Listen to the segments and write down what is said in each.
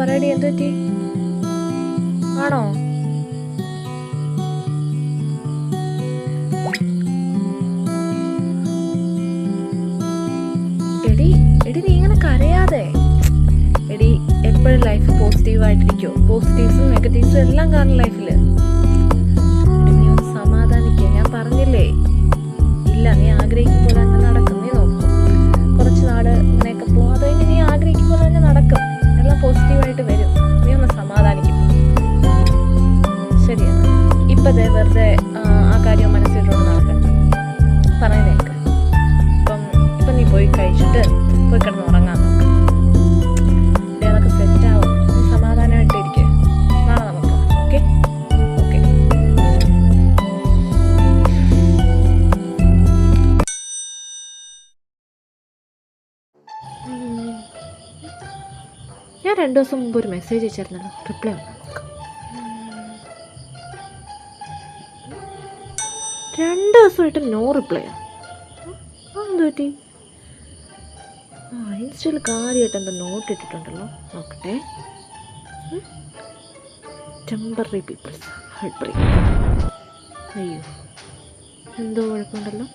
പറയടി, എന്ത് പറ്റി? ആണോ? എടി എടി നീ ഇങ്ങനെ കരയാതെ. എടി എപ്പോഴും ലൈഫ് പോസിറ്റീവായിട്ടിരിക്കോ? പോസിറ്റീവ്സും നെഗറ്റീവ്സും എല്ലാം കാണും ലൈഫില്. നീ ഒന്ന് സമാധാനിക്കുക. ഞാൻ പറഞ്ഞില്ലേ, ഇല്ല നീ ആഗ്രഹിക്കും പോലെ തന്നെ നടക്കും. നീ നോക്കും കുറച്ച് നാട് ഇങ്ങനെയൊക്കെ പോകും, അത് കഴിഞ്ഞ് നീ ആഗ്രഹിക്കും പോലെ തന്നെ നടക്കും. എല്ലാം പോസിറ്റീവായിട്ട് വരും. നീ ഒന്ന് സമാധാനിക്കും. ശരിയാണ്. ഇപ്പം വെറുതെ ആ കാര്യം മനസ്സിലോട്ട് നടക്കണ്ട. പറയുന്നേക്ക്. ഇപ്പം നീ പോയി കഴിച്ചിട്ട് പോയി കിടന്ന് ഉറങ്ങാൻ നോക്ക്. അതൊക്കെ സെറ്റാവും. നീ സമാധാനമായിട്ടിരിക്കുക. നാളെ നമുക്ക്. Okay okay. ഞാൻ 2 ദിവസം മുമ്പ് ഒരു മെസ്സേജ് അയച്ചായിരുന്നല്ലോ, റിപ്ലൈ വന്നു. 2 ദിവസമായിട്ട് നോ റിപ്ലൈ. എന്ത് പറ്റി? ഇൻസ്റ്റയിൽ കാര്യമായിട്ട് എന്താ നോട്ട് ഇട്ടിട്ടുണ്ടല്ലോ, നോക്കട്ടെ. Temporary people's heart break. അയ്യോ, എന്തോ കുഴപ്പമുണ്ടല്ലോ.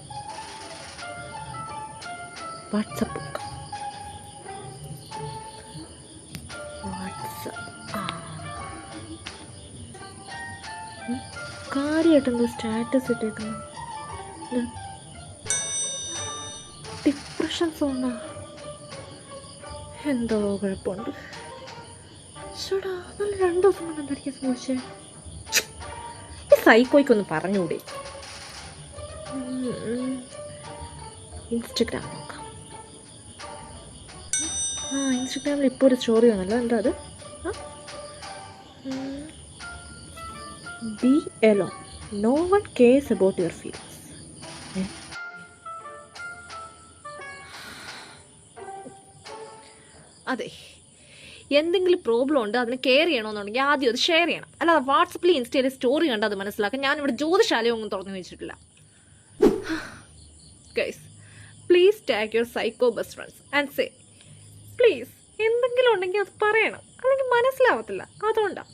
വാട്സപ്പ് കാര്യമായിട്ട് എന്തോ സ്റ്റാറ്റസ് ഇട്ടേക്കുന്നു. ഡിപ്രഷൻ സോണാ, എന്തോ കുഴപ്പമുണ്ട്. ചേടാ, നല്ല 2 ദിവസം കൊണ്ട് എന്തായിരിക്കും സംഭവിച്ചേ? ഈ സൈക്കോയ്ക്കൊന്ന് പറഞ്ഞുകൂടെ? ഇൻസ്റ്റഗ്രാം നോക്കാം. ഇൻസ്റ്റഗ്രാമിൽ ഇപ്പോൾ ഒരു സ്റ്റോറി വന്നല്ലോ. എന്താ അത്? Be alone. No one cares about your feelings. അതെ, എന്തെങ്കിലും പ്രോബ്ലം ഉണ്ട്, അതിന് കെയർ ചെയ്യണമെന്നുണ്ടെങ്കിൽ ആദ്യം അത് ഷെയർ ചെയ്യണം. അല്ലാതെ വാട്സപ്പിൽ ഇൻസ്റ്റയിൽ സ്റ്റോറി കണ്ട് അത് മനസ്സിലാക്കാൻ ഞാനിവിടെ ജ്യോതിശാലയം ഒന്നും തുറന്നു വെച്ചിട്ടില്ല. Guys, please tag your psycho best friends and say please. എന്തെങ്കിലും ഉണ്ടെങ്കിൽ അത് പറയണം, അല്ലെങ്കിൽ മനസ്സിലാവത്തില്ല. അതുകൊണ്ടാണ്